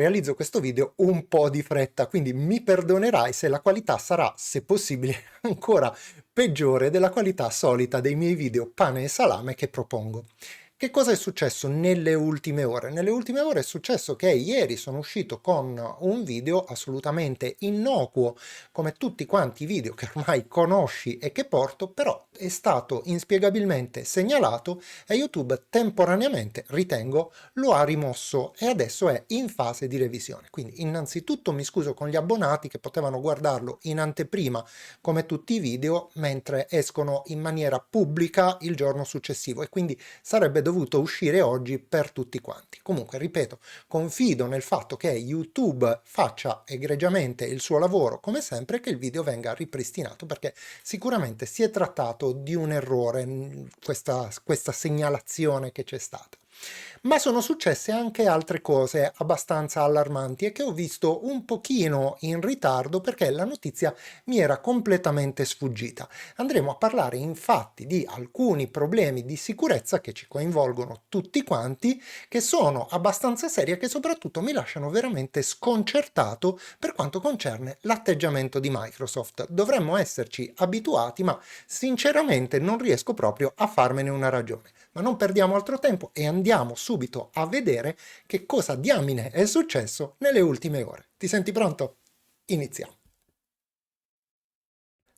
realizzo questo video un po' di fretta, quindi mi perdonerai se la qualità sarà, se possibile, ancora peggiore della qualità solita dei miei video pane e salame che propongo. Che cosa è successo nelle ultime ore? Nelle ultime ore è successo che ieri sono uscito con un video assolutamente innocuo, come tutti quanti i video che ormai conosci e che porto, però è stato inspiegabilmente segnalato e YouTube temporaneamente, ritengo, lo ha rimosso e adesso è in fase di revisione. Quindi innanzitutto mi scuso con gli abbonati che potevano guardarlo in anteprima come tutti i video, mentre escono in maniera pubblica il giorno successivo e quindi sarebbe dovuto uscire oggi per tutti quanti. Comunque, ripeto, confido nel fatto che YouTube faccia egregiamente il suo lavoro come sempre e che il video venga ripristinato, perché sicuramente si è trattato di un errore, questa segnalazione che c'è stata. Ma sono successe anche altre cose abbastanza allarmanti e che ho visto un pochino in ritardo perché la notizia mi era completamente sfuggita. Andremo a parlare infatti di alcuni problemi di sicurezza che ci coinvolgono tutti quanti, che sono abbastanza seri e che soprattutto mi lasciano veramente sconcertato per quanto concerne l'atteggiamento di Microsoft. Dovremmo esserci abituati, ma sinceramente non riesco proprio a farmene una ragione. Ma non perdiamo altro tempo e andiamo subito a vedere che cosa diamine è successo nelle ultime ore. Ti senti pronto? Iniziamo.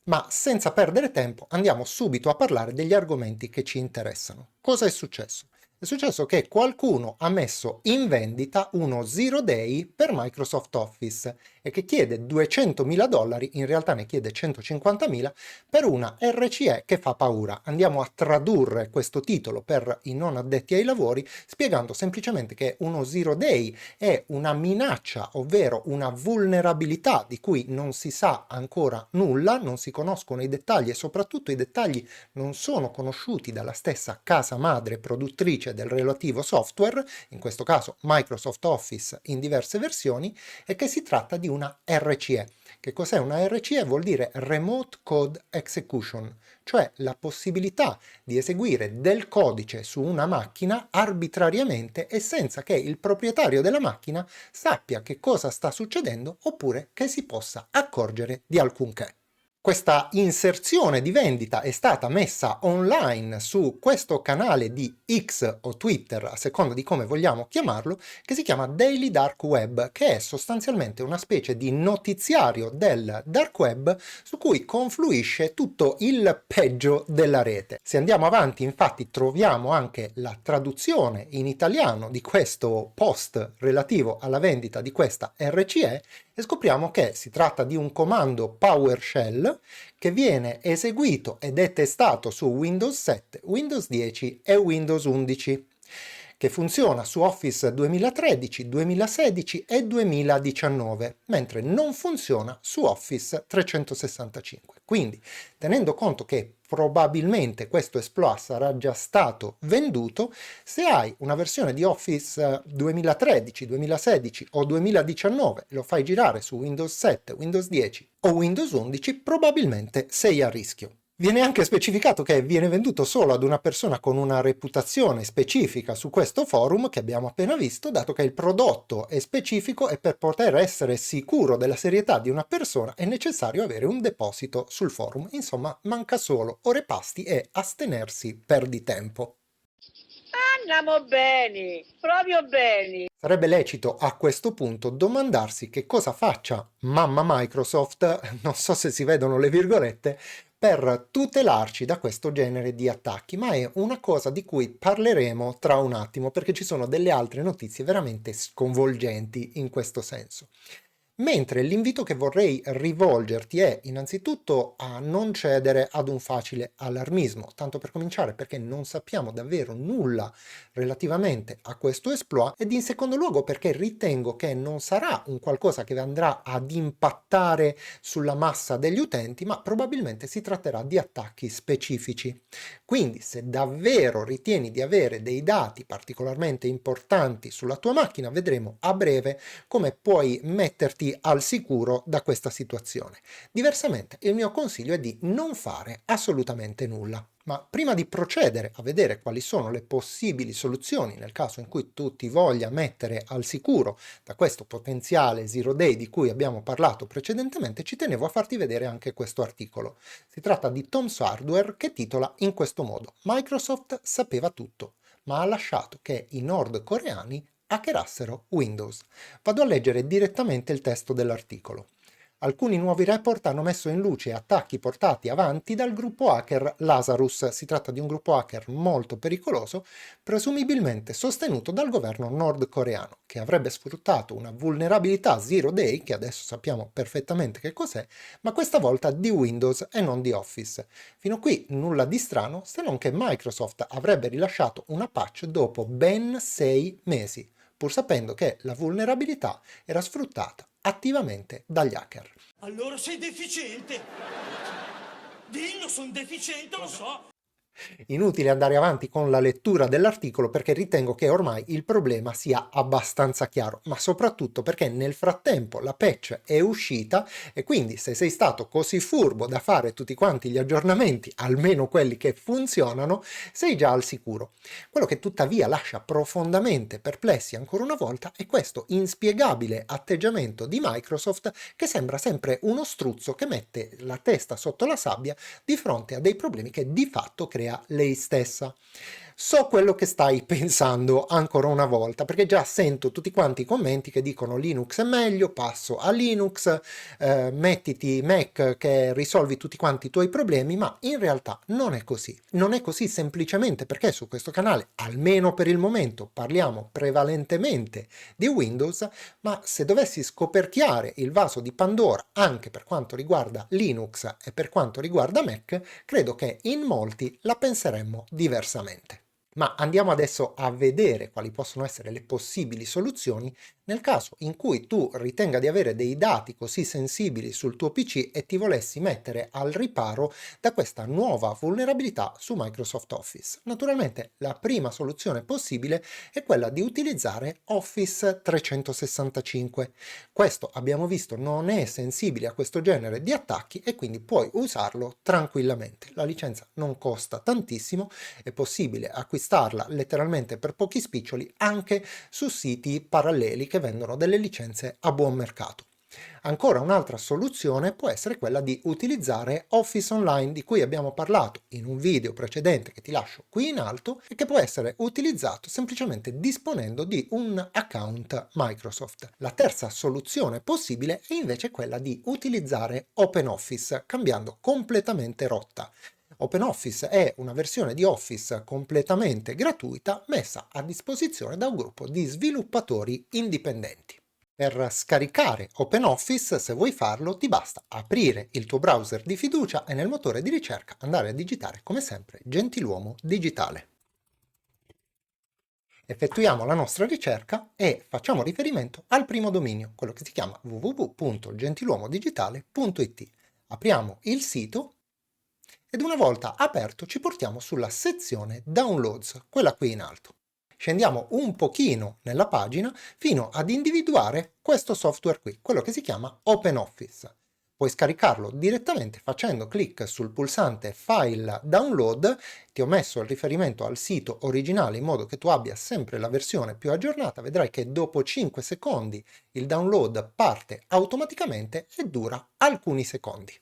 Ma senza perdere tempo andiamo subito a parlare degli argomenti che ci interessano. Cosa è successo? È successo che qualcuno ha messo in vendita uno Zero Day per Microsoft Office e che chiede $200.000, in realtà ne chiede 150.000, per una RCE che fa paura. Andiamo a tradurre questo titolo per i non addetti ai lavori, spiegando semplicemente che uno Zero Day è una minaccia, ovvero una vulnerabilità di cui non si sa ancora nulla, non si conoscono i dettagli e soprattutto i dettagli non sono conosciuti dalla stessa casa madre produttrice del relativo software, in questo caso Microsoft Office in diverse versioni, e che si tratta di una RCE. Che cos'è una RCE? Vuol dire Remote Code Execution, cioè la possibilità di eseguire del codice su una macchina arbitrariamente e senza che il proprietario della macchina sappia che cosa sta succedendo oppure che si possa accorgere di alcunché. Questa inserzione di vendita è stata messa online su questo canale di X o Twitter, a seconda di come vogliamo chiamarlo, che si chiama Daily Dark Web, che è sostanzialmente una specie di notiziario del dark web su cui confluisce tutto il peggio della rete. Se andiamo avanti, infatti, troviamo anche la traduzione in italiano di questo post relativo alla vendita di questa RCE e scopriamo che si tratta di un comando PowerShell che viene eseguito ed è testato su Windows 7, Windows 10 e Windows 11, che funziona su Office 2013, 2016 e 2019, mentre non funziona su Office 365. Quindi, tenendo conto che probabilmente questo exploit sarà già stato venduto, se hai una versione di Office 2013, 2016 o 2019 e lo fai girare su Windows 7, Windows 10 o Windows 11, probabilmente sei a rischio. Viene anche specificato che viene venduto solo ad una persona con una reputazione specifica su questo forum che abbiamo appena visto, dato che il prodotto è specifico e per poter essere sicuro della serietà di una persona è necessario avere un deposito sul forum. Insomma, manca solo ore pasti e astenersi perditempo. Andiamo bene, proprio bene. Sarebbe lecito a questo punto domandarsi che cosa faccia mamma Microsoft, non so se si vedono le virgolette, per tutelarci da questo genere di attacchi, ma è una cosa di cui parleremo tra un attimo perché ci sono delle altre notizie veramente sconvolgenti in questo senso. Mentre l'invito che vorrei rivolgerti è innanzitutto a non cedere ad un facile allarmismo, tanto per cominciare perché non sappiamo davvero nulla relativamente a questo exploit ed in secondo luogo perché ritengo che non sarà un qualcosa che andrà ad impattare sulla massa degli utenti, ma probabilmente si tratterà di attacchi specifici. Quindi se davvero ritieni di avere dei dati particolarmente importanti sulla tua macchina, vedremo a breve come puoi metterti al sicuro da questa situazione. Diversamente, il mio consiglio è di non fare assolutamente nulla. Ma prima di procedere a vedere quali sono le possibili soluzioni nel caso in cui tu ti voglia mettere al sicuro da questo potenziale zero day di cui abbiamo parlato precedentemente, ci tenevo a farti vedere anche questo articolo. Si tratta di Tom's Hardware che titola in questo modo: Microsoft sapeva tutto, ma ha lasciato che i nordcoreani hackerassero Windows. Vado a leggere direttamente il testo dell'articolo. Alcuni nuovi report hanno messo in luce attacchi portati avanti dal gruppo hacker Lazarus. Si tratta di un gruppo hacker molto pericoloso, presumibilmente sostenuto dal governo nordcoreano, che avrebbe sfruttato una vulnerabilità zero day, che adesso sappiamo perfettamente che cos'è, ma questa volta di Windows e non di Office. Fino a qui nulla di strano, se non che Microsoft avrebbe rilasciato una patch dopo ben 6 mesi, pur sapendo che la vulnerabilità era sfruttata attivamente dagli hacker. Allora sei deficiente! Dillo, sono deficiente, lo so! Inutile andare avanti con la lettura dell'articolo perché ritengo che ormai il problema sia abbastanza chiaro, ma soprattutto perché nel frattempo la patch è uscita e quindi se sei stato così furbo da fare tutti quanti gli aggiornamenti, almeno quelli che funzionano, sei già al sicuro. Quello che tuttavia lascia profondamente perplessi ancora una volta è questo inspiegabile atteggiamento di Microsoft che sembra sempre uno struzzo che mette la testa sotto la sabbia di fronte a dei problemi che di fatto crea lei stessa. So quello che stai pensando ancora una volta, perché già sento tutti quanti i commenti che dicono Linux è meglio, passo a Linux, mettiti Mac che risolvi tutti quanti i tuoi problemi, ma in realtà non è così. Non è così semplicemente perché su questo canale, almeno per il momento, parliamo prevalentemente di Windows, ma se dovessi scoperchiare il vaso di Pandora anche per quanto riguarda Linux e per quanto riguarda Mac, credo che in molti la penseremmo diversamente. Ma andiamo adesso a vedere quali possono essere le possibili soluzioni nel caso in cui tu ritenga di avere dei dati così sensibili sul tuo PC e ti volessi mettere al riparo da questa nuova vulnerabilità su Microsoft Office. Naturalmente la prima soluzione possibile è quella di utilizzare Office 365. Questo abbiamo visto non è sensibile a questo genere di attacchi e quindi puoi usarlo tranquillamente. La licenza non costa tantissimo, è possibile acquistarla letteralmente per pochi spiccioli anche su siti paralleli che vendono delle licenze a buon mercato. Ancora un'altra soluzione può essere quella di utilizzare Office Online, di cui abbiamo parlato in un video precedente che ti lascio qui in alto e che può essere utilizzato semplicemente disponendo di un account Microsoft. La terza soluzione possibile è invece quella di utilizzare OpenOffice, cambiando completamente rotta. OpenOffice è una versione di Office completamente gratuita messa a disposizione da un gruppo di sviluppatori indipendenti. Per scaricare OpenOffice, se vuoi farlo, ti basta aprire il tuo browser di fiducia e nel motore di ricerca andare a digitare come sempre Gentiluomo Digitale. Effettuiamo la nostra ricerca e facciamo riferimento al primo dominio, quello che si chiama www.gentiluomodigitale.it. Apriamo il sito ed una volta aperto ci portiamo sulla sezione Downloads, quella qui in alto. Scendiamo un pochino nella pagina fino ad individuare questo software qui, quello che si chiama OpenOffice. Puoi scaricarlo direttamente facendo clic sul pulsante File Download. Ti ho messo il riferimento al sito originale in modo che tu abbia sempre la versione più aggiornata. Vedrai che dopo 5 secondi il download parte automaticamente e dura alcuni secondi.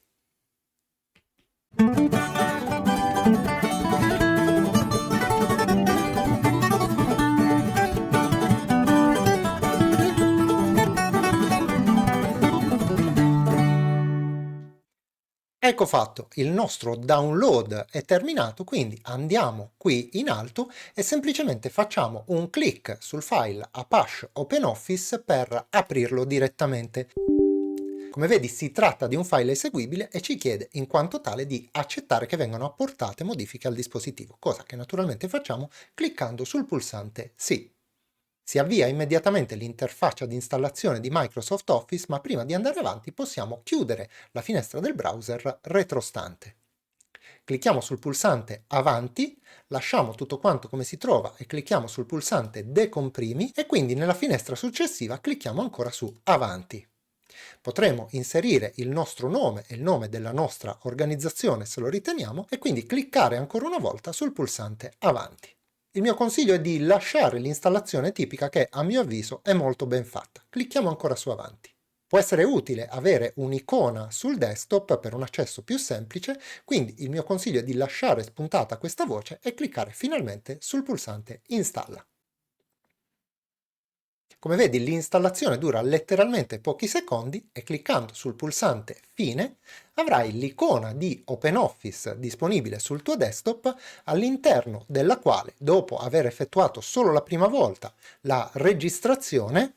Ecco fatto, il nostro download è terminato, quindi andiamo qui in alto e semplicemente facciamo un clic sul file Apache OpenOffice per aprirlo direttamente. Come vedi si tratta di un file eseguibile e ci chiede in quanto tale di accettare che vengano apportate modifiche al dispositivo, cosa che naturalmente facciamo cliccando sul pulsante Sì. Si avvia immediatamente l'interfaccia di installazione di Microsoft Office, ma prima di andare avanti possiamo chiudere la finestra del browser retrostante. Clicchiamo sul pulsante Avanti, lasciamo tutto quanto come si trova e clicchiamo sul pulsante Decomprimi e quindi nella finestra successiva clicchiamo ancora su Avanti. Potremo inserire il nostro nome e il nome della nostra organizzazione se lo riteniamo e quindi cliccare ancora una volta sul pulsante avanti. Il mio consiglio è di lasciare l'installazione tipica che a mio avviso è molto ben fatta. Clicchiamo ancora su avanti. Può essere utile avere un'icona sul desktop per un accesso più semplice, quindi il mio consiglio è di lasciare spuntata questa voce e cliccare finalmente sul pulsante Installa. Come vedi, l'installazione dura letteralmente pochi secondi e cliccando sul pulsante Fine avrai l'icona di OpenOffice disponibile sul tuo desktop, all'interno della quale, dopo aver effettuato solo la prima volta la registrazione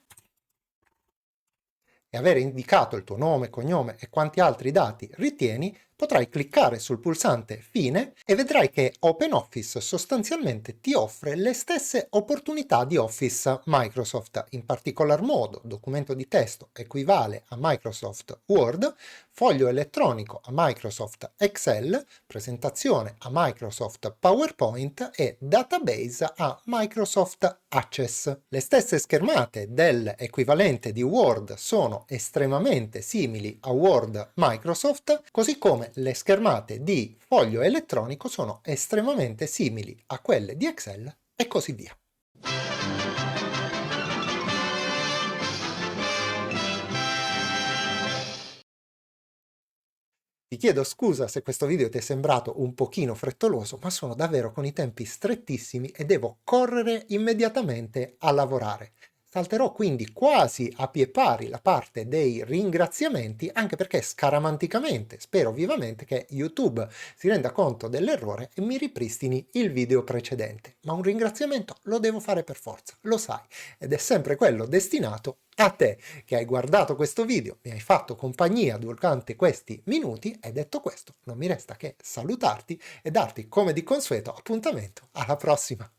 e aver indicato il tuo nome, cognome e quanti altri dati ritieni, potrai cliccare sul pulsante Fine e vedrai che OpenOffice sostanzialmente ti offre le stesse opportunità di Office Microsoft. In particolar modo, documento di testo equivale a Microsoft Word, foglio elettronico a Microsoft Excel, presentazione a Microsoft PowerPoint e database a Microsoft Access. Le stesse schermate dell'equivalente di Word sono estremamente simili a Word Microsoft, così come le schermate di foglio elettronico sono estremamente simili a quelle di Excel e così via. Ti chiedo scusa se questo video ti è sembrato un pochino frettoloso, ma sono davvero con i tempi strettissimi e devo correre immediatamente a lavorare. Salterò quindi quasi a pie pari la parte dei ringraziamenti, anche perché scaramanticamente spero vivamente che YouTube si renda conto dell'errore e mi ripristini il video precedente. Ma un ringraziamento lo devo fare per forza, lo sai, ed è sempre quello destinato a te che hai guardato questo video, mi hai fatto compagnia durante questi minuti e detto questo non mi resta che salutarti e darti come di consueto appuntamento alla prossima.